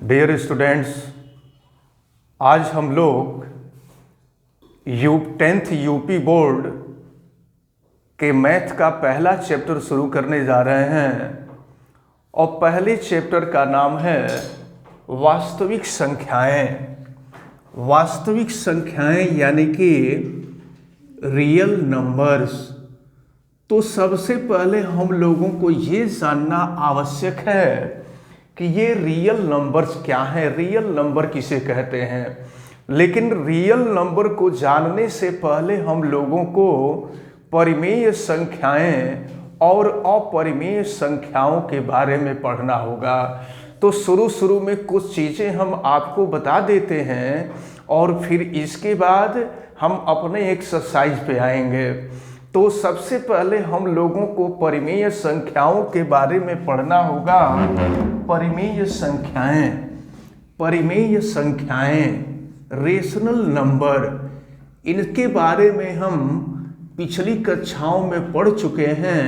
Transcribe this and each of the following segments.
Dear students, आज हम लोग 10th यूपी बोर्ड के मैथ का पहला चैप्टर शुरू करने जा रहे हैं और पहले चैप्टर का नाम है वास्तविक संख्याएं। वास्तविक संख्याएं यानी कि रियल नंबर्स। तो सबसे पहले हम लोगों को ये जानना आवश्यक है कि ये रियल नंबर्स क्या हैं, रियल नंबर किसे कहते हैं। लेकिन रियल नंबर को जानने से पहले हम लोगों को परिमेय संख्याएं और अपरिमेय संख्याओं के बारे में पढ़ना होगा। तो शुरू में कुछ चीज़ें हम आपको बता देते हैं और फिर इसके बाद हम अपने एक्सरसाइज पे आएंगे। तो सबसे पहले हम लोगों को परिमेय संख्याओं के बारे में पढ़ना होगा। परिमेय संख्याएं, परिमेय संख्याएं, रेशनल नंबर, इनके बारे में हम पिछली कक्षाओं में पढ़ चुके हैं।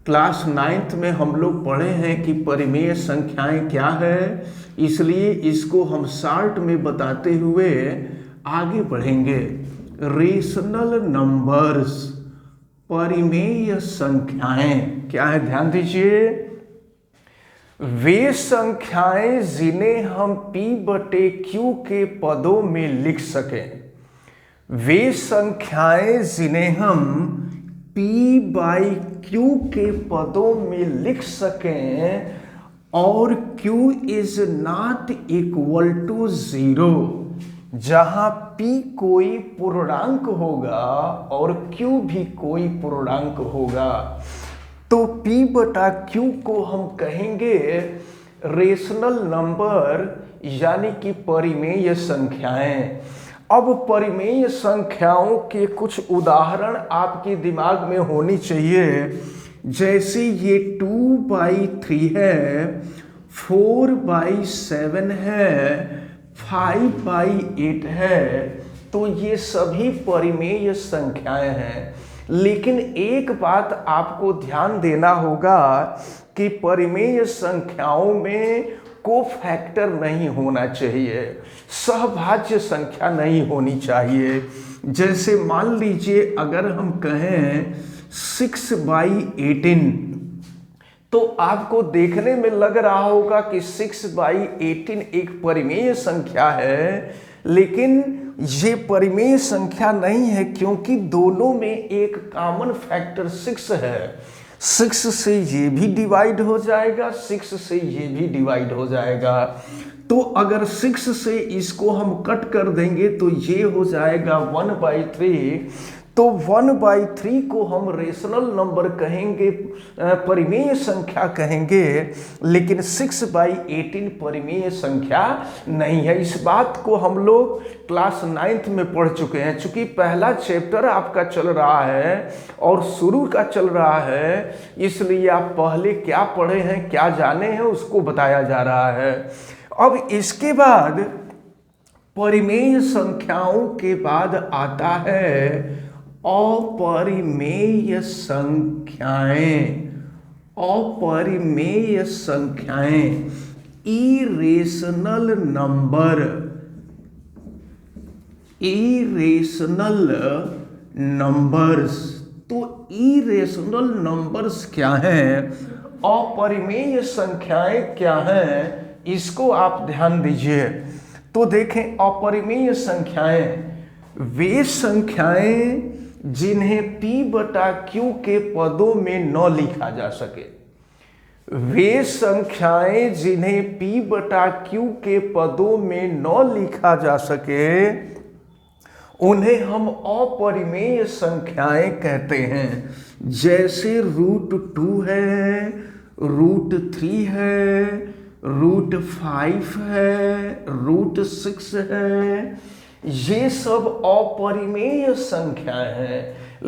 क्लास 9th में हम लोग पढ़े हैं कि परिमेय संख्याएं क्या है, इसलिए इसको हम शॉर्ट में बताते हुए आगे बढ़ेंगे। रेशनल नंबर्स, परिमेय संख्याएं क्या है, ध्यान दीजिए। वे संख्याएं जिन्हें हम P/Q के पदों में लिख सकें। वे संख्याएं जिन्हें हम P/Q के पदों में लिख सकें और Q is not equal to 0, जहां P कोई पूर्णांक होगा और Q भी कोई पूर्णांक होगा। तो P/Q को हम कहेंगे रेशनल नंबर यानी कि परिमेय संख्याएं। अब परिमेय संख्याओं के कुछ उदाहरण आपके दिमाग में होनी चाहिए, जैसे ये 2/3 है, 4/7 है, 5/8 है। तो ये सभी परिमेय संख्याएं हैं। लेकिन एक बात आपको ध्यान देना होगा कि परिमेय संख्याओं में कोफैक्टर नहीं होना चाहिए, सहभाज्य संख्या नहीं होनी चाहिए। जैसे मान लीजिए अगर हम कहें 6/18, तो आपको देखने में लग रहा होगा कि 6/18 एक परिमेय संख्या है, लेकिन ये परिमेय संख्या नहीं है, क्योंकि दोनों में एक कॉमन फैक्टर 6 है। 6 से ये भी डिवाइड हो जाएगा, 6 से ये भी डिवाइड हो जाएगा। तो अगर 6 से इसको हम कट कर देंगे तो ये हो जाएगा 1/3। तो 1/3 को हम रेशनल नंबर कहेंगे, परिमेय संख्या कहेंगे, लेकिन 6/18 परिमेय संख्या नहीं है। इस बात को हम लोग क्लास 9th में पढ़ चुके हैं। चूंकि पहला चैप्टर आपका चल रहा है और शुरू का चल रहा है, इसलिए आप पहले क्या पढ़े हैं, क्या जाने हैं, उसको बताया जा रहा है। अब इसके बाद परिमेय संख्याओं के बाद आता है अपरिमेय संख्याएं। अपरिमेय संख्याएं, इरेशनल नंबर, इरेशनल नंबर्स। तो इरेशनल नंबर्स क्या हैं, अपरिमेय संख्याएं क्या हैं, इसको आप ध्यान दीजिए। तो देखें, अपरिमेय संख्याएं वे संख्याएं जिन्हें P/Q के पदों में न लिखा जा सके। वे संख्याएं जिन्हें P/Q के पदों में न लिखा जा सके, उन्हें हम अपरिमेय संख्याएं कहते हैं। जैसे √2 है, √3 है, √5 है, √6 है। ये सब अपरिमेय संख्याएं हैं।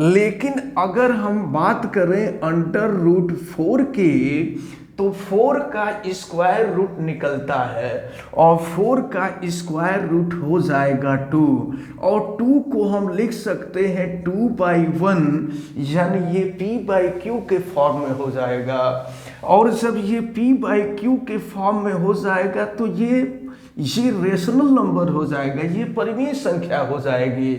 लेकिन अगर हम बात करें √4 की, तो 4 का स्क्वायर रूट निकलता है और 4 का स्क्वायर रूट हो जाएगा 2, और 2 को हम लिख सकते हैं 2/1, यानी ये P/Q के फॉर्म में हो जाएगा। और जब ये p/q के फॉर्म में हो जाएगा तो ये रेशनल नंबर हो जाएगा, ये परिमेय संख्या हो जाएगी।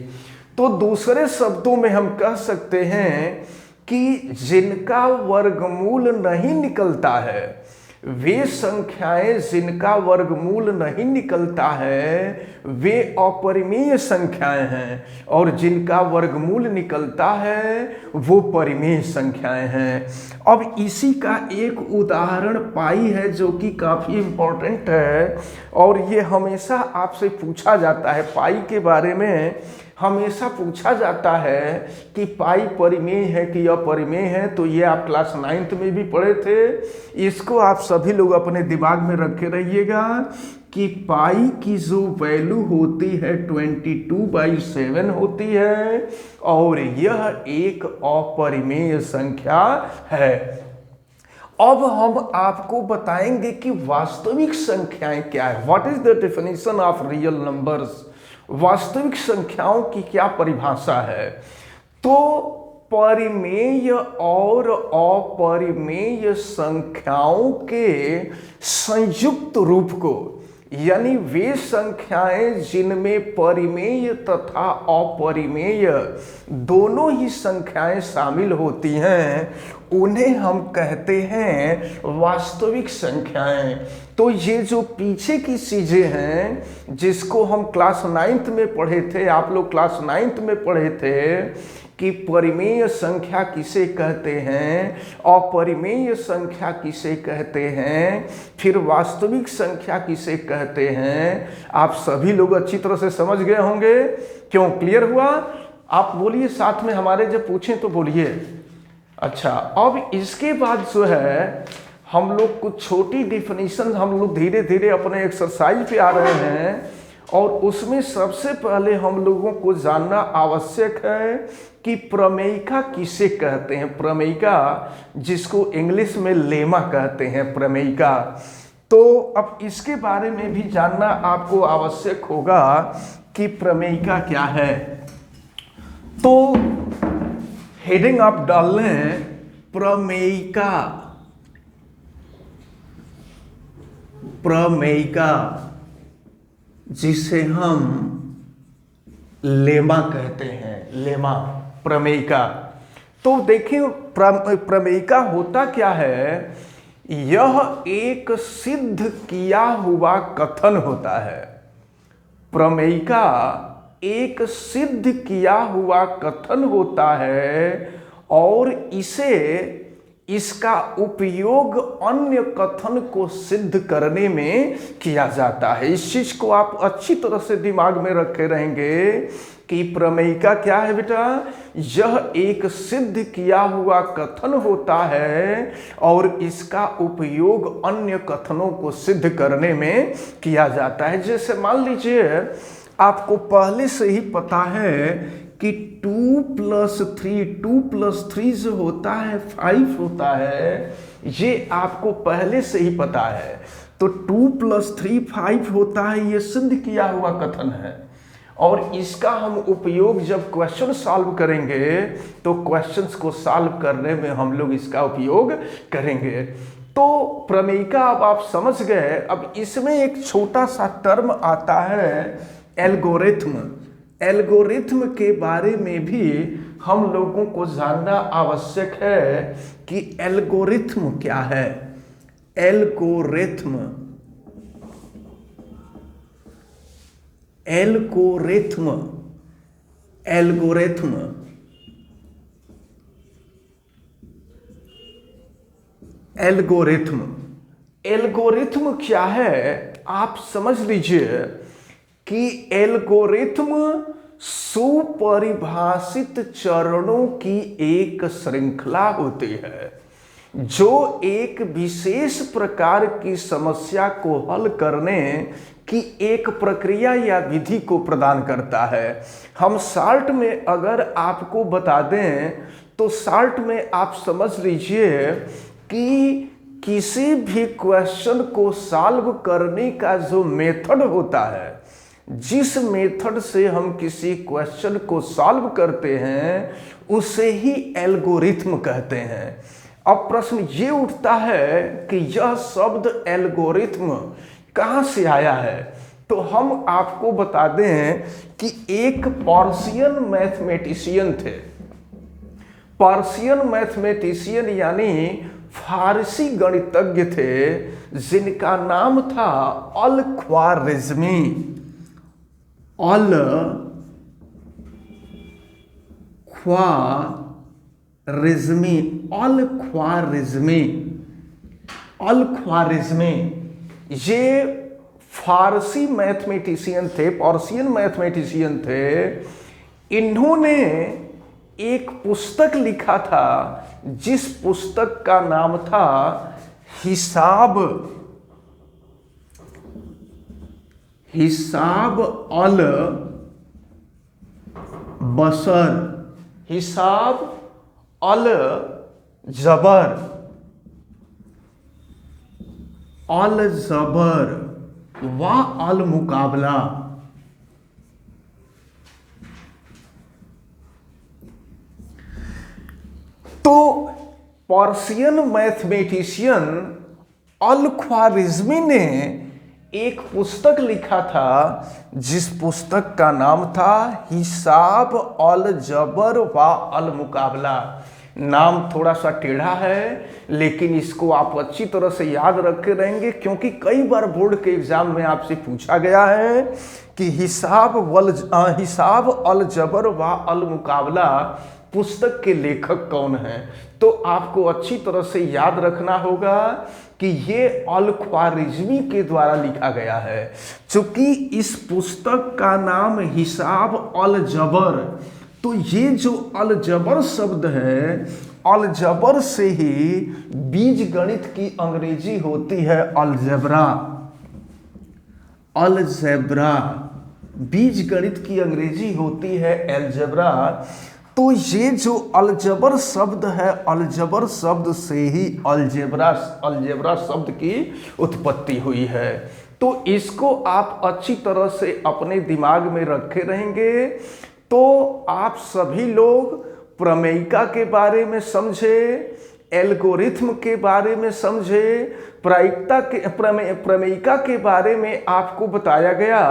तो दूसरे शब्दों में हम कह सकते हैं कि जिनका वर्गमूल नहीं निकलता है, वे संख्याएं जिनका वर्गमूल नहीं निकलता है वे अपरिमेय संख्याएं हैं, और जिनका वर्गमूल निकलता है वो परिमेय संख्याएं हैं। अब इसी का एक उदाहरण पाई है जो कि काफ़ी इम्पोर्टेंट है, और ये हमेशा आपसे पूछा जाता है। पाई के बारे में हमेशा पूछा जाता है कि पाई परिमेय है कि अपरिमेय है। तो ये आप क्लास 9th में भी पढ़े थे, इसको आप सभी लोग अपने दिमाग में रखे रहिएगा कि पाई की जो वैल्यू होती है 22/7 होती है, और यह एक अपरिमेय संख्या है। अब हम आपको बताएंगे कि वास्तविक संख्याएं क्या है। What is the definition of real numbers, वास्तविक संख्याओं की क्या परिभाषा है। तो परिमेय और अपरिमेय संख्याओं के संयुक्त रूप को, यानी वे संख्याएं जिनमें परिमेय तथा अपरिमेय दोनों ही संख्याएं शामिल होती हैं, उन्हें हम कहते हैं वास्तविक संख्याएं। तो ये जो पीछे की चीजें हैं जिसको हम क्लास 9th में पढ़े थे, आप लोग क्लास 9th में पढ़े थे कि परिमेय संख्या किसे कहते हैं, अपरिमेय संख्या किसे कहते हैं, फिर वास्तविक संख्या किसे कहते हैं, आप सभी लोग अच्छी तरह से समझ गए होंगे। क्यों, क्लियर हुआ? आप बोलिए साथ में, हमारे जब पूछें तो बोलिए। अच्छा, अब इसके बाद जो है हम लोग कुछ छोटी डिफिनीशन, हम लोग धीरे धीरे अपने एक्सरसाइज पे आ रहे हैं, और उसमें सबसे पहले हम लोगों को जानना आवश्यक है कि प्रमेयिका किसे कहते हैं। प्रमेयिका, जिसको इंग्लिश में लेमा कहते हैं, प्रमेयिका। तो अब इसके बारे में भी जानना आपको आवश्यक होगा कि प्रमेयिका क्या है। तो हेडिंग आप डाल लें प्रमेयिका। प्रमेयिका जिसे हम लेमा कहते हैं, लेमा, प्रमेयिका। तो देखिए प्रमेयिका होता क्या है, यह एक सिद्ध किया हुआ कथन होता है। प्रमेयिका एक सिद्ध किया हुआ कथन होता है, और इसका उपयोग अन्य कथन को सिद्ध करने में किया जाता है। इस चीज को आप अच्छी तरह से दिमाग में रखे रहेंगे कि प्रमेयिका क्या है बेटा, यह एक सिद्ध किया हुआ कथन होता है, और इसका उपयोग अन्य कथनों को सिद्ध करने में किया जाता है। जैसे मान लीजिए आपको पहले से ही पता है कि 2+3 जो होता है 5 होता है, ये आपको पहले से ही पता है। तो 2+3 5 होता है, ये सिद्ध किया हुआ कथन है, और इसका हम उपयोग जब क्वेश्चन सॉल्व करेंगे तो क्वेश्चंस को सॉल्व करने में हम लोग इसका उपयोग करेंगे। तो प्रमेयिका अब आप समझ गए। अब इसमें एक छोटा सा टर्म आता है एल्गोरिथम। एल्गोरिथम के बारे में भी हम लोगों को जानना आवश्यक है कि एल्गोरिथम क्या है। Algorithm, algorithm, algorithm, algorithm, algorithm क्या है आप समझ लीजिए कि एल्गोरिथम सुपरिभाषित चरणों की एक श्रृंखला होती है, जो एक विशेष प्रकार की समस्या को हल करने की एक प्रक्रिया या विधि को प्रदान करता है। हम शॉर्ट में अगर आपको बता दें तो शॉर्ट में आप समझ लीजिए कि किसी भी क्वेश्चन को सॉल्व करने का जो मेथड होता है, जिस मेथड से हम किसी क्वेश्चन को सॉल्व करते हैं, उसे ही एल्गोरिथम कहते हैं। अब प्रश्न ये उठता है कि यह शब्द एल्गोरिथम कहाँ से आया है। तो हम आपको बता दें कि एक पर्शियन मैथमेटिशियन थे। पर्शियन मैथमेटिशियन यानी फारसी गणितज्ञ थे, जिनका नाम था अल ख्वारिज़मी। अल ख्वारिज़मी, अल ख्वारिज़मी, अल ख्वारिज़मी ये फारसी मैथमेटिशियन थे, पर्शियन मैथमेटिशियन थे। इन्होंने एक पुस्तक लिखा था जिस पुस्तक का नाम था हिसाब अल बसर, हिसाब अल जबर, अल जबर व अल मुकाबला। तो पर्शियन मैथमेटिशियन अल ख्वारिज़मी ने एक पुस्तक लिखा था जिस पुस्तक का नाम था हिसाब अल जबर व अल मुकाबला। नाम थोड़ा सा टेढ़ा है, लेकिन इसको आप अच्छी तरह से याद रखे रहेंगे, क्योंकि कई बार बोर्ड के एग्जाम में आपसे पूछा गया है कि हिसाब अल जबर व अल मुकाबला पुस्तक के लेखक कौन हैं। तो आपको अच्छी तरह से याद रखना होगा कि ये अल ख्वारिज़मी के द्वारा लिखा गया है। चूंकि इस पुस्तक का नाम हिसाब अल जबर, तो ये जो अल जबर शब्द है, अल जबर से ही बीज गणित की अंग्रेजी होती है अलजेब्रा। अलजेब्रा बीज गणित की अंग्रेजी होती है अलजेब्रा। तो ये जो अलजबर शब्द है, अलजबर शब्द से ही अलजेब्रा शब्द की उत्पत्ति हुई है। तो इसको आप अच्छी तरह से अपने दिमाग में रखे रहेंगे। तो आप सभी लोग प्रमेयिका के बारे में समझे, एल्गोरिथम के बारे में समझे, प्रमेयिका के बारे में आपको बताया गया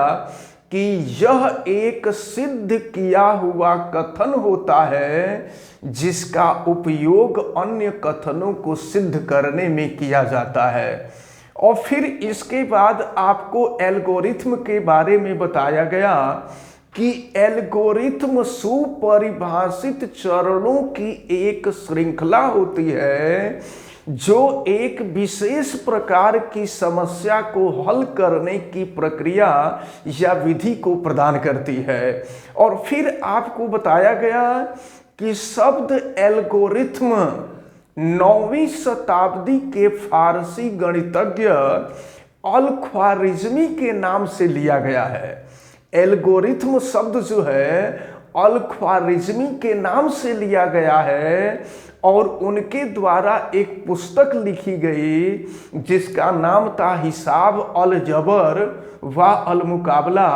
कि यह एक सिद्ध किया हुआ कथन होता है जिसका उपयोग अन्य कथनों को सिद्ध करने में किया जाता है। और फिर इसके बाद आपको एल्गोरिथम के बारे में बताया गया कि एल्गोरिथम सुपरिभाषित चरणों की एक श्रृंखला होती है जो एक विशेष प्रकार की समस्या को हल करने की प्रक्रिया या विधि को प्रदान करती है। और फिर आपको बताया गया कि शब्द एल्गोरिथम 9वीं शताब्दी के फारसी गणितज्ञ अल ख्वारिज़मी के नाम से लिया गया है। एल्गोरिथम शब्द जो है अल ख्वारिज़मी के नाम से लिया गया है और उनके द्वारा एक पुस्तक लिखी गई जिसका नाम था हिसाब अल जबर व अल मुकाबला,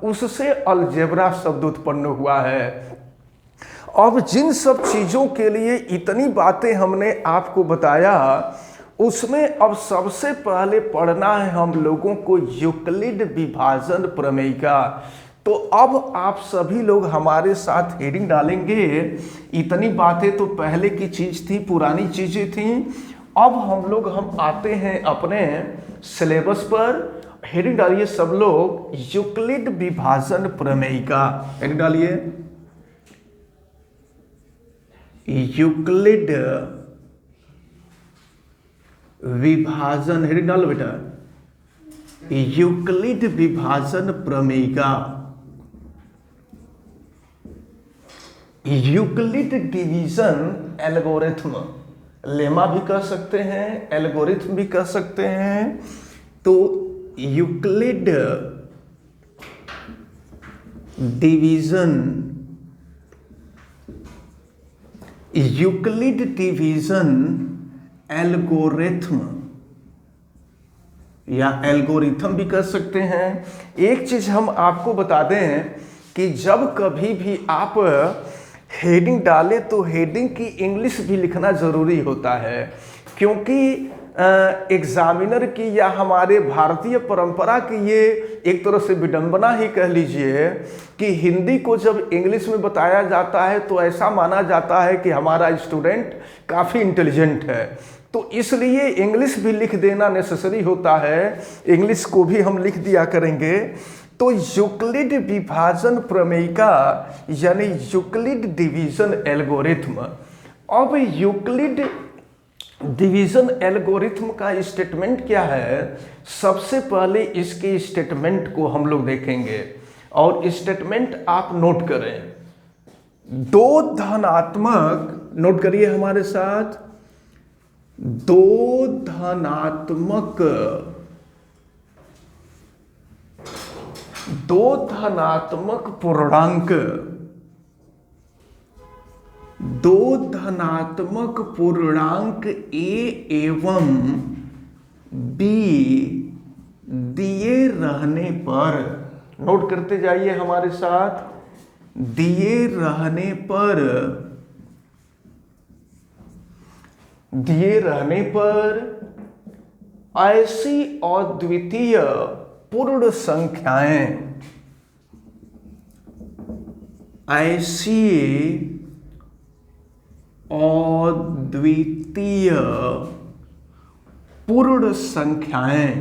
उससे अलजेब्रा शब्द उत्पन्न हुआ है। अब जिन सब चीज़ों के लिए इतनी बातें हमने आपको बताया, उसमें अब सबसे पहले पढ़ना है हम लोगों को यूक्लिड विभाजन प्रमेयिका। तो अब आप सभी लोग हमारे साथ हेडिंग डालेंगे। इतनी बातें तो पहले की चीज़ थी, पुरानी चीज़ें थी। अब हम आते हैं अपने सिलेबस पर। हेडिंग डालिए सब लोग, यूक्लिड विभाजन प्रमेयिका। हेडिंग डालिए यूक्लिड विभाजन। हेडिंग डालो बेटा, यूक्लिड विभाजन प्रमेयिका। यूक्लिड डिवीजन एल्गोरिथम, लेमा भी कह सकते हैं, एल्गोरिथम भी कह सकते हैं। तो Euclid division, Euclid division algorithm या एल्गोरिथम भी कर सकते हैं। एक चीज हम आपको बता दें कि जब कभी भी आप हेडिंग डाले तो हेडिंग की इंग्लिश भी लिखना ज़रूरी होता है, क्योंकि एग्जामिनर की या हमारे भारतीय परंपरा की ये एक तरह से विडंबना ही कह लीजिए कि हिंदी को जब इंग्लिश में बताया जाता है तो ऐसा माना जाता है कि हमारा स्टूडेंट काफ़ी इंटेलिजेंट है, तो इसलिए इंग्लिश भी लिख देना नेसेसरी होता है। इंग्लिश को भी हम लिख दिया करेंगे। तो यूक्लिड विभाजन प्रमेयिका यानी यूक्लिड डिवीजन एल्गोरिथ्म। अब यूक्लिड डिवीजन एल्गोरिथ्म का स्टेटमेंट क्या है, सबसे पहले इसके स्टेटमेंट को हम लोग देखेंगे और स्टेटमेंट आप नोट करें। दो धनात्मक, नोट करिए हमारे साथ, दो धनात्मक पूर्णांक, दो धनात्मक पूर्णांक ए एवं बी दिए रहने पर, नोट करते जाइए हमारे साथ, दिए रहने पर ऐसी अद्वितीय पूर्ण संख्याएं, ऐसी अद्वितीय पूर्ण संख्याएं,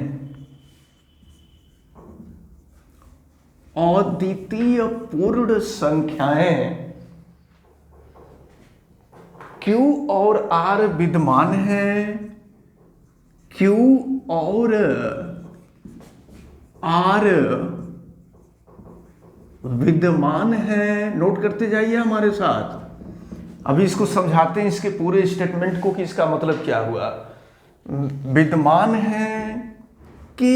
अद्वितीय पूर्ण संख्याएं Q और R विद्यमान है, Q और R विद्यमान है। नोट करते जाइए हमारे साथ। अभी इसको समझाते हैं, इसके पूरे स्टेटमेंट को कि इसका मतलब क्या हुआ। विद्यमान है कि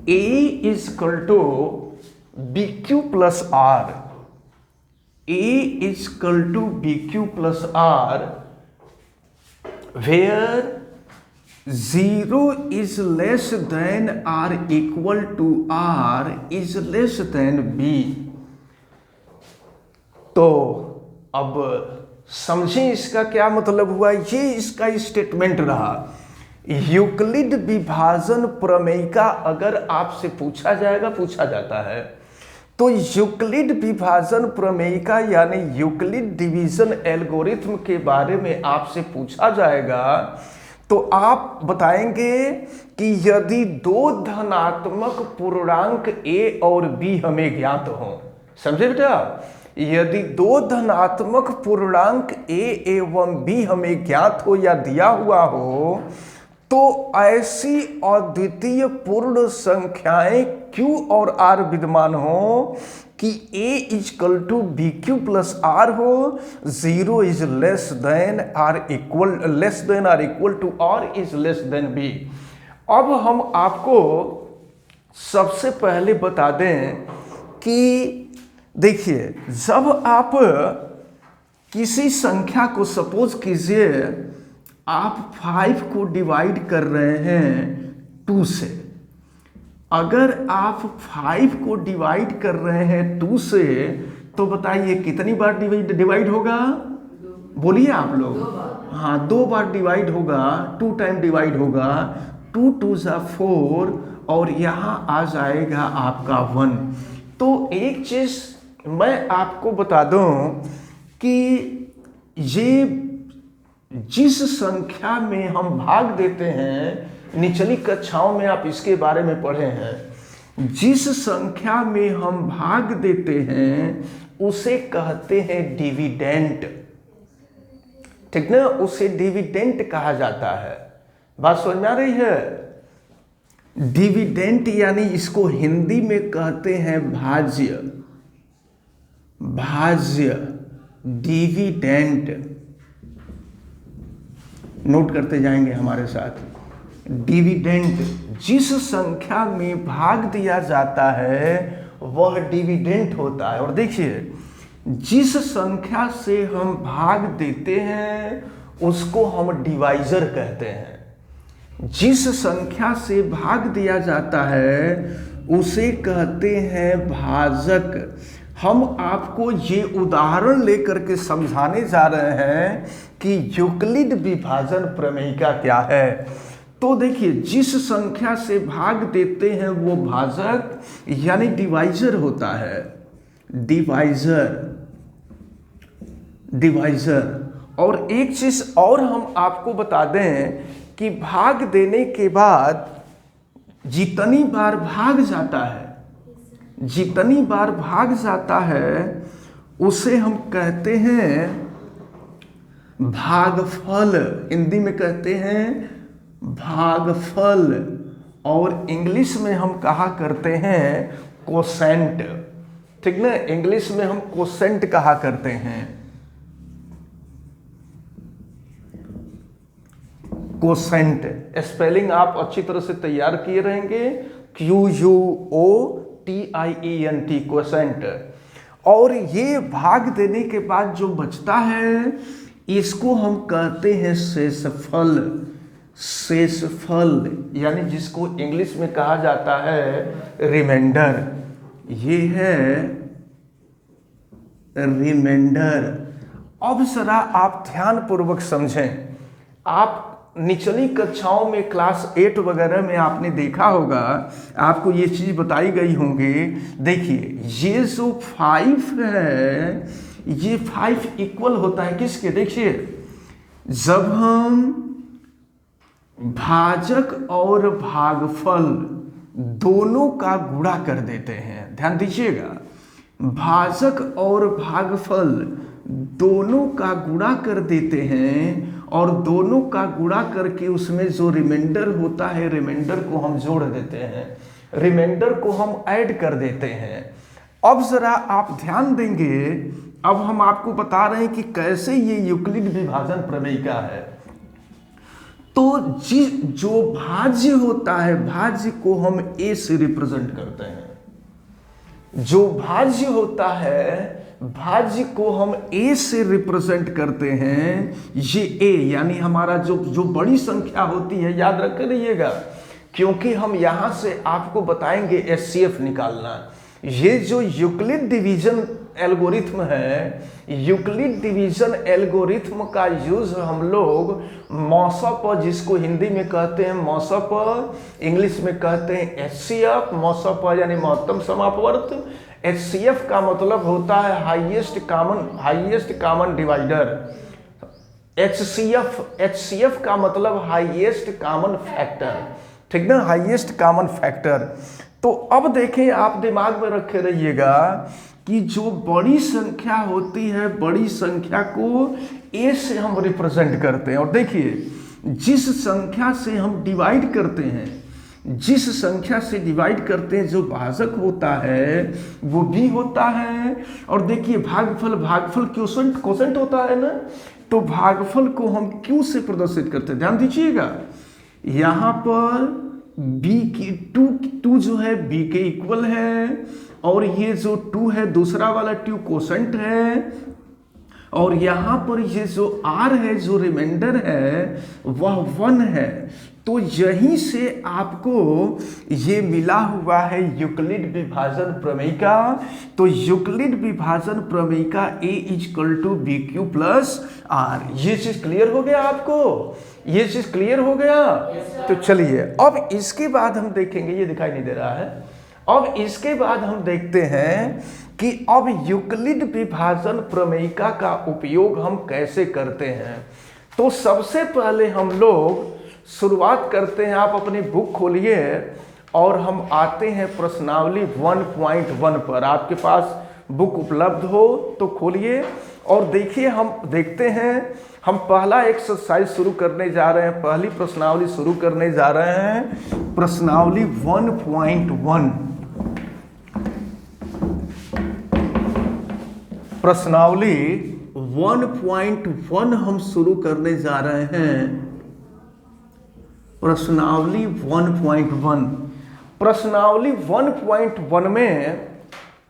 A is equal to BQ plus R, A is equal to BQ plus R, where 0 is less than or equal to R is less than B। तो अब समझें इसका क्या मतलब हुआ। ये इसका स्टेटमेंट रहा। यूक्लिड विभाजन प्रमेयिका अगर आपसे पूछा जाता है तो यूक्लिड विभाजन प्रमेयिका यानी यूक्लिड डिवीजन एल्गोरिथ्म के बारे में आपसे पूछा जाएगा तो आप बताएंगे कि यदि दो धनात्मक पूर्णांक A और B हमें ज्ञात हो, समझे बेटा, यदि दो धनात्मक पूर्णांक A एवं B हमें ज्ञात हो या दिया हुआ हो तो ऐसी अद्वितीय पूर्ण संख्याएं Q और R विद्यमान हो कि A is equal to BQ plus R हो, 0 इज लेस देन और equal to R is less than B। अब हम आपको सबसे पहले बता दें कि देखिए, जब आप किसी संख्या को, सपोज कीजिए आप 5 को डिवाइड कर रहे हैं 2 से, अगर आप 5 को डिवाइड कर रहे हैं 2 से तो बताइए कितनी बार डिवाइड होगा, बोलिए आप लोग। हाँ, 2 बार डिवाइड होगा, 2 टाइम डिवाइड होगा, 2 2 = 4 और यहाँ आ जाएगा आपका 1। तो एक चीज मैं आपको बता दूं कि ये जिस संख्या में हम भाग देते हैं, निचली कक्षाओं में आप इसके बारे में पढ़े हैं, जिस संख्या में हम भाग देते हैं उसे कहते हैं डिविडेंड, ठीक ना, उसे डिविडेंड कहा जाता है। बात समझ में आ रही है। डिविडेंड यानी इसको हिंदी में कहते हैं भाज्य, डिविडेंड। नोट करते जाएंगे हमारे साथ। डिविडेंड, जिस संख्या में भाग दिया जाता है वह डिविडेंड होता है। और देखिए, जिस संख्या से हम भाग देते हैं उसको हम डिवाइजर कहते हैं। जिस संख्या से भाग दिया जाता है उसे कहते हैं भाजक। हम आपको ये उदाहरण लेकर के समझाने जा रहे हैं कि यूक्लिड विभाजन प्रमेयिका क्या है। तो देखिए, जिस संख्या से भाग देते हैं वो भाजक यानी डिवाइजर होता है, डिवाइजर। और एक चीज और हम आपको बता दें कि भाग देने के बाद जितनी बार भाग जाता है उसे हम कहते हैं भागफल, हिंदी में कहते हैं भागफल, और इंग्लिश में हम कहा करते हैं कोसेंट। ठीक ना, इंग्लिश में हम कोसेंट कहा करते हैं, कोसेंट। स्पेलिंग आप अच्छी तरह से तैयार किए रहेंगे, QUOTIENT, कोसेंट। और ये भाग देने के बाद जो बचता है इसको हम कहते हैं शेषफल, यानी जिसको इंग्लिश में कहा जाता है रिमाइंडर। ये है रिमाइंडर। अब जरा आप ध्यान पूर्वक समझें। आप निचली कक्षाओं में क्लास 8 वगैरह में आपने देखा होगा, आपको ये चीज बताई गई होंगी। देखिए, ये जो 5 है, ये 5 इक्वल होता है किसके? देखिए, जब हम भाजक और भागफल दोनों का गुणा कर देते हैं, ध्यान दीजिएगा, भाजक और भागफल दोनों का गुणा कर देते हैं और दोनों का गुणा करके उसमें जो रिमाइंडर होता है, रिमाइंडर को हम जोड़ देते हैं, रिमाइंडर को हम ऐड कर देते हैं। अब जरा आप ध्यान देंगे, अब हम आपको बता रहे हैं कि कैसे ये यूक्लिड विभाजन प्रमेयिका है। तो जो भाज्य होता है, भाज्य को हम ए से रिप्रेजेंट करते हैं। जो भाज्य होता है, भाज्य को हम ए से रिप्रेजेंट करते हैं। ये ए यानी हमारा जो बड़ी संख्या होती है, याद रख रहिएगा, क्योंकि हम यहां से आपको बताएंगे एचसीएफ निकालना। ये जो यूक्लिड डिवीजन एल्गोरिथम है, यूक्लिड डिवीजन एल्गोरिथम का यूज हम लोग मॉसअप, जिसको हिंदी में कहते हैं मॉसअप, इंग्लिश में कहते हैं एचसीएफ। मॉसअप यानी महत्तम समापवर्त, एचसीएफ का मतलब होता है हाईएस्ट कॉमन डिवाइडर। एचसीएफ का मतलब हाईएस्ट कॉमन फैक्टर, ठीक ना, हाईएस्ट कॉमन फैक्टर। तो अब देखें, आप दिमाग में रखे रहिएगा कि जो बड़ी संख्या होती है, बड़ी संख्या को ए से हम रिप्रेजेंट करते हैं। और देखिए, जिस संख्या से हम डिवाइड करते हैं, जो भाजक होता है वो भी होता है। और देखिए, भागफल कोसेंट होता है ना, तो भागफल को हम क्यू से प्रदर्शित करते हैं। ध्यान दीजिएगा, यहां पर बी की टू जो है बी के इक्वल है, और ये जो 2 है दूसरा वाला 2 कोसेंट है, और यहां पर ये जो आर है, जो रिमाइंडर है, वह 1 है। तो यहीं से आपको ये मिला हुआ है यूक्लिड विभाजन प्रमेयिका। तो यूक्लिड विभाजन प्रमेयिका A = BQ + R। ये चीज क्लियर हो गया आपको? ये चीज क्लियर हो गया? तो चलिए, अब इसके बाद हम देखेंगे, ये दिखाई नहीं दे रहा है। अब इसके बाद हम देखते हैं कि अब यूक्लिड विभाजन प्रमेयिका का उपयोग हम कैसे करते हैं। तो सबसे पहले हम लोग शुरुआत करते हैं, आप अपनी बुक खोलिए और हम आते हैं प्रश्नावली 1.1 पर। आपके पास बुक उपलब्ध हो तो खोलिए और देखिए, हम देखते हैं, हम पहला एक्सरसाइज शुरू करने जा रहे हैं, पहली प्रश्नावली शुरू करने जा रहे हैं, प्रश्नावली 1.1। प्रश्नावली 1.1 हम शुरू करने जा रहे हैं। प्रश्नावली 1.1। प्रश्नावली 1.1 में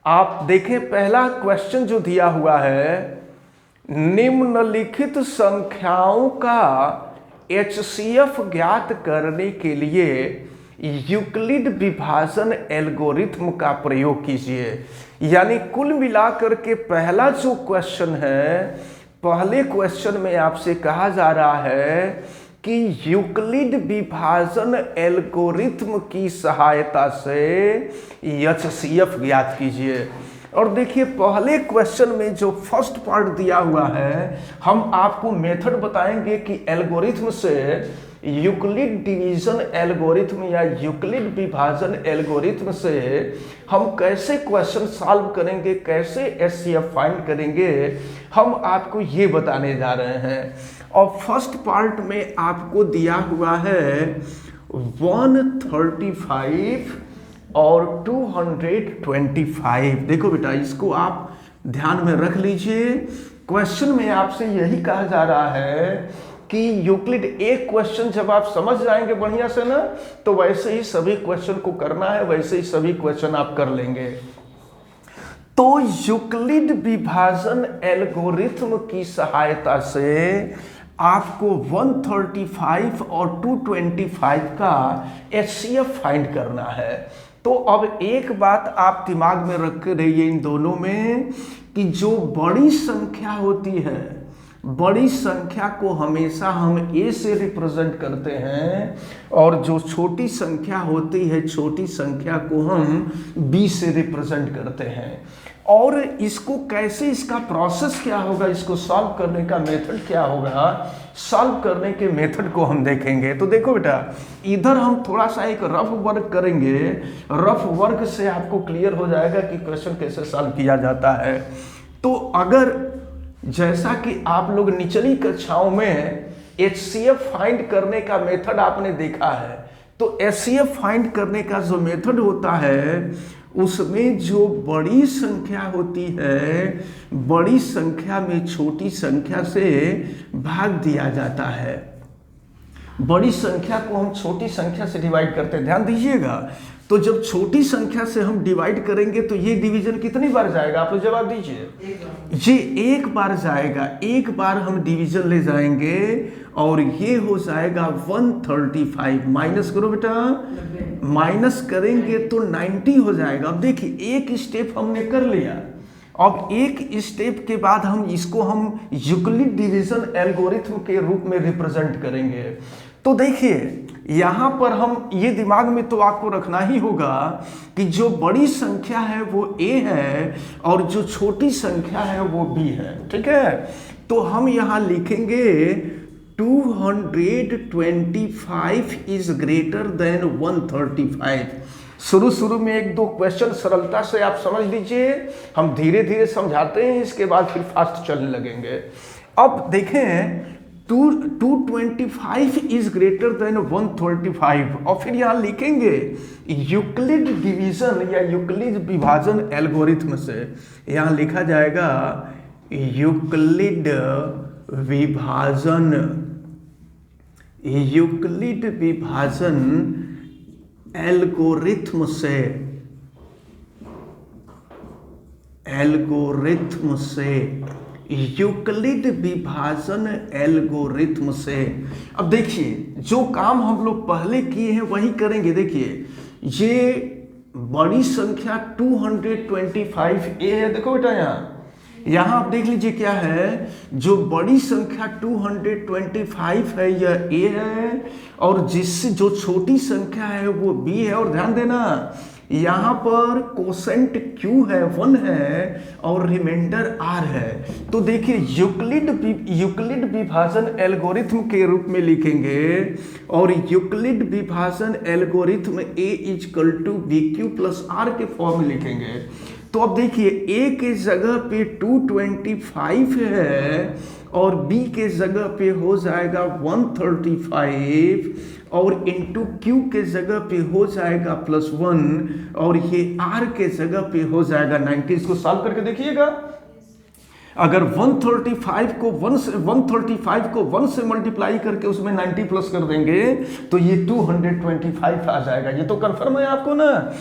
आप देखें, पहला क्वेश्चन जो दिया हुआ है, निम्नलिखित संख्याओं का एचसीएफ ज्ञात करने के लिए यूक्लिड विभाजन एल्गोरिथम का प्रयोग कीजिए। यानी कुल मिलाकर के पहला जो क्वेश्चन है, पहले क्वेश्चन में आपसे कहा जा रहा है कि यूक्लिड विभाजन एल्गोरिथम की सहायता से एचसीएफ ज्ञात कीजिए। और देखिए पहले क्वेश्चन में जो फर्स्ट पार्ट दिया हुआ है, हम आपको मेथड बताएंगे कि एल्गोरिथम से यूक्लिड डिवीजन एल्गोरिथम या यूक्लिड विभाजन एल्गोरिथम से हम कैसे क्वेश्चन सॉल्व करेंगे, कैसे एचसीएफ फाइंड करेंगे, हम आपको ये बताने जा रहे हैं। और फर्स्ट पार्ट में आपको दिया हुआ है 135 और 225। देखो बेटा, इसको आप ध्यान में रख लीजिए। क्वेश्चन में आपसे यही कहा जा रहा है कि यूक्लिड, एक क्वेश्चन जब आप समझ जाएंगे बढ़िया से ना, तो वैसे ही सभी क्वेश्चन को करना है, वैसे ही सभी क्वेश्चन आप कर लेंगे। तो यूक्लिड विभाजन एल्गोरिथम की सहायता से आपको 135 और 225 का एचसीएफ फाइंड करना है। तो अब एक बात आप दिमाग में रख रहिए इन दोनों में कि जो बड़ी संख्या होती है, बड़ी संख्या को हमेशा हम ए से रिप्रेजेंट करते हैं, और जो छोटी संख्या होती है, छोटी संख्या को हम बी से रिप्रेजेंट करते हैं। और इसको कैसे, इसका प्रोसेस क्या होगा, इसको सॉल्व करने का मेथड क्या होगा, सॉल्व करने के मेथड को हम देखेंगे। तो देखो बेटा, इधर हम थोड़ा सा एक रफ वर्क करेंगे। रफ वर्क से आपको क्लियर हो जाएगा कि क्वेश्चन कैसे सॉल्व किया जाता है। तो अगर जैसा कि आप लोग निचली कक्षाओं में एचसीएफ फाइंड करने का मेथड आपने देखा है, तो एचसीएफ फाइंड करने का जो मेथड होता है, उसमें जो बड़ी संख्या होती है, बड़ी संख्या में छोटी संख्या से भाग दिया जाता है। बड़ी संख्या को हम छोटी संख्या से डिवाइड करते हैं, ध्यान दीजिएगा। तो जब छोटी संख्या से हम डिवाइड करेंगे तो ये डिवीजन कितनी बार जाएगा, आप लोग जवाब दीजिए। ये एक बार जाएगा, एक बार हम डिवीजन ले जाएंगे और ये हो जाएगा 135। माइनस करो बेटा, माइनस करेंगे तो 90 हो जाएगा। अब देखिए एक स्टेप हमने कर लिया, अब एक स्टेप के बाद हम इसको हम यूक्लिड डिवीजन एल्गोरिथम के रूप में रिप्रेजेंट करेंगे। तो देखिए यहाँ पर हम ये दिमाग में तो आपको रखना ही होगा कि जो बड़ी संख्या है वो ए है और जो छोटी संख्या है वो बी है, ठीक है। तो हम यहाँ लिखेंगे 225 इज ग्रेटर देन 135। शुरू में एक दो क्वेश्चन सरलता से आप समझ लीजिए, हम धीरे धीरे समझाते हैं, इसके बाद फिर फास्ट चलने लगेंगे। अब देखें 225 इज ग्रेटर देन 135 और फिर यहां लिखेंगे यूक्लिड डिवीजन या यूक्लिड विभाजन एल्गोरिथम से। यहां लिखा जाएगा यूक्लिड विभाजन, यूक्लिड विभाजन एल्गोरिथम से, एल्गोरिथम से, यूक्लिड विभाजन एल्गोरिथम से। अब देखिए जो काम हम लोग पहले किए हैं वही करेंगे। देखिए ये बड़ी संख्या 225 ए है, देखो बेटा यहाँ आप देख लीजिए क्या है, जो बड़ी संख्या 225 है यह ए है, और जिससे जो छोटी संख्या है वो बी है। और ध्यान देना यहाँ पर कोसेंट Q है 1 है और रिमाइंडर R है। तो देखिए यूक्लिड विभाजन एल्गोरिथम के रूप में लिखेंगे और यूक्लिड विभाजन एल्गोरिथम A = BQ + R के फॉर्म में लिखेंगे। तो अब देखिए A के जगह पे 225 है और B के जगह पे हो जाएगा 135 और इंटू Q के जगह पे हो जाएगा +1 और ये R के जगह पे हो जाएगा 90। इसको सॉल्व करके देखिएगा। अगर 135 को 1 से मल्टीप्लाई करके उसमें 90 प्लस कर देंगे तो ये 225 आ जाएगा। ये तो कंफर्म है आपको ना।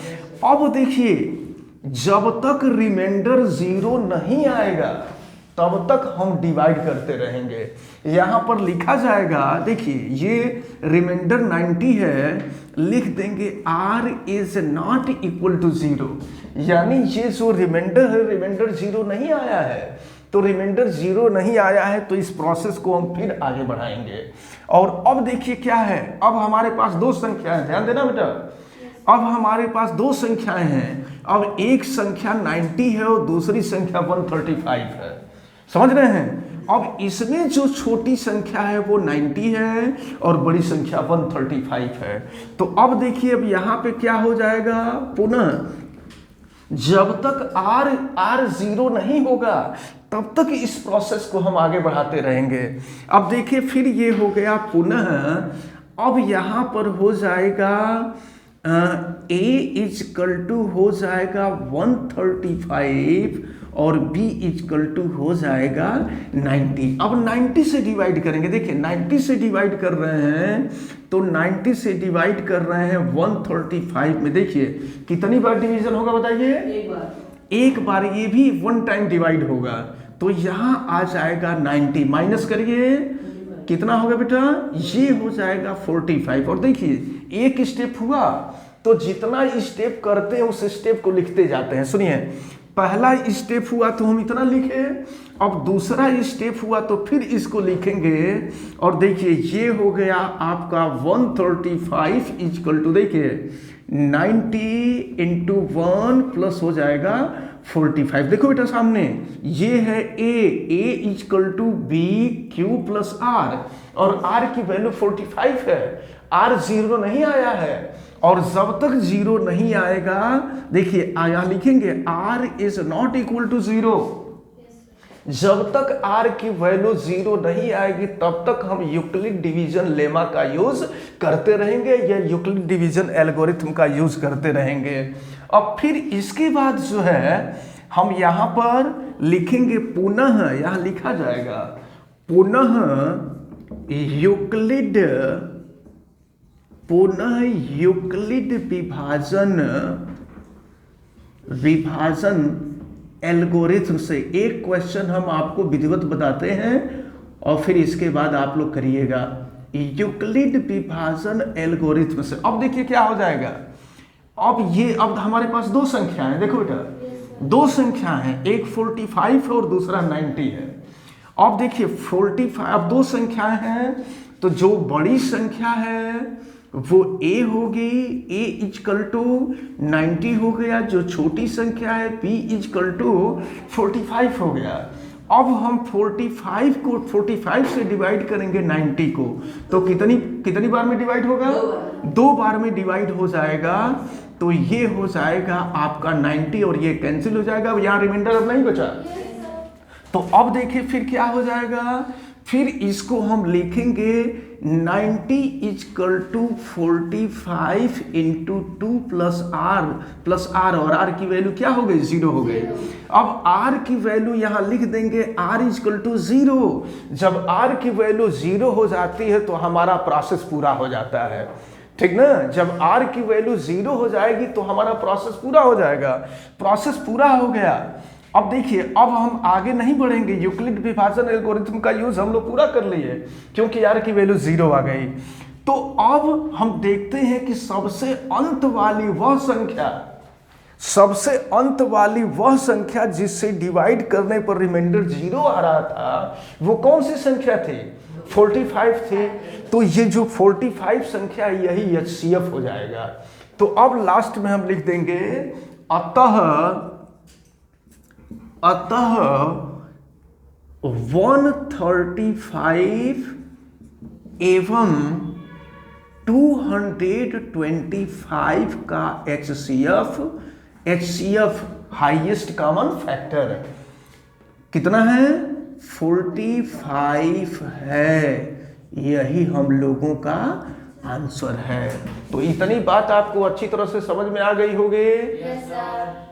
अब देखिए जब तक रिमाइंडर 0 नहीं आएगा तब तक हम डिवाइड करते रहेंगे। यहाँ पर लिखा जाएगा, देखिए ये रिमाइंडर 90 है लिख देंगे r is not equal to 0, यानी ये जो रिमाइंडर है रिमाइंडर 0 नहीं आया है। तो रिमाइंडर 0 नहीं आया है तो इस प्रोसेस को हम फिर आगे बढ़ाएंगे। और अब देखिए क्या है, अब हमारे पास दो संख्याएं, ध्यान देना बेटा, अब हमारे पास दो संख्याएं हैं। अब एक संख्या 90 है और दूसरी संख्या 135 है, समझ रहे हैं। अब इसमें जो छोटी संख्या है वो 90 है और बड़ी संख्या 135 है। तो अब देखिए, अब यहाँ पे क्या हो जाएगा, पुनः जब तक r 0 नहीं होगा तब तक इस प्रोसेस को हम आगे बढ़ाते रहेंगे। अब देखिए फिर ये हो गया पुनः, अब यहाँ पर हो जाएगा a इजकल टू हो जाएगा 135 और b इजकल टू हो जाएगा 90। अब 90 से डिवाइड करेंगे, देखिए 90 से डिवाइड कर रहे हैं तो 90 से डिवाइड कर रहे हैं 135 में, देखिए कितनी बार डिवीजन होगा बताइए, एक बार। ये भी वन टाइम डिवाइड होगा तो यहाँ आ जाएगा 90, माइनस करिए कितना होगा बेटा, ये हो जाएगा 45। और देखिए एक स्टेप हुआ तो जितना स्टेप करते हैं उस स्टेप को लिखते जाते हैं। सुनिए, पहला स्टेप हुआ तो हम इतना लिखे, अब दूसरा स्टेप हुआ तो फिर इसको लिखेंगे। और देखिए ये हो गया आपका 135 इजकल टू, देखिए 90 इंटू 1 प्लस हो जाएगा 45। देखो बेटा सामने ये है a equal to B Q plus R, और r की वैल्यू 45 है, r 0 नहीं आया है। और जब तक 0 नहीं आएगा, देखिए यहाँ लिखेंगे r is not equal to 0। जब तक r की वैल्यू 0 नहीं आएगी तब तक हम यूक्लिड डिवीजन लेमा का यूज करते रहेंगे या यूक्लिड डिवीजन एल्गोरिथम का यूज करते रहेंगे। अब फिर इसके बाद जो है हम यहाँ पर लिखेंगे पुनः, यहाँ लिखा जाएगा पुनः यूक्लिड विभाजन एल्गोरिथम से। एक क्वेश्चन हम आपको विधिवत बताते हैं और फिर इसके बाद आप लोग करिएगा यूक्लिड विभाजन एल्गोरिथम से। अब देखिए क्या हो जाएगा, अब हमारे पास दो संख्या है, देखो बेटा दो संख्या है, एक 45 है और दूसरा 90 है। अब देखिए 45, अब दो संख्याएं हैं तो जो बड़ी संख्या है वो a होगी, a इजकल टू 90 हो गया, जो छोटी संख्या है b इजकल टू 45 हो गया। अब हम 45 को 45 से डिवाइड करेंगे 90 को, तो कितनी बार में डिवाइड होगा, दो बार में डिवाइड हो जाएगा। तो ये हो जाएगा आपका 90 और ये कैंसिल हो जाएगा, अब यहाँ रिमाइंडर अब नहीं बचा। तो अब देखिए फिर क्या हो जाएगा, फिर इसको हम लिखेंगे 90 equal to 45 into 2 plus R, और आर की वैल्यू क्या हो गई, 0 हो गई। अब आर की वैल्यू यहाँ लिख देंगे आर इजकल टू 0। जब आर की वैल्यू 0 हो जाती है तो हमारा प्रोसेस पूरा हो जाता है, ठीक ना। जब r की वैल्यू 0 हो जाएगी तो हमारा प्रोसेस पूरा हो जाएगा। प्रोसेस पूरा हो गया। अब देखिए, अब हम आगे नहीं बढ़ेंगे, यूक्लिड विभाजन एल्गोरिथम का यूज हम लोग पूरा कर लिए क्योंकि r की वैल्यू 0 आ गई। तो अब हम देखते हैं कि सबसे अंत वाली वह संख्या जिससे डिवाइड करने पर रिमाइंडर 0 आ रहा था वो कौन सी संख्या थी, 45 थी। तो ये जो 45 संख्या यही HCF हो जाएगा। तो अब लास्ट में हम लिख देंगे अतः 135 एवं 225 का HCF हाईएस्ट कॉमन फैक्टर कितना है, 45 है। यही हम लोगों का आंसर है। तो इतनी बात आपको अच्छी तरह से समझ में आ गई होगी। Yes sir.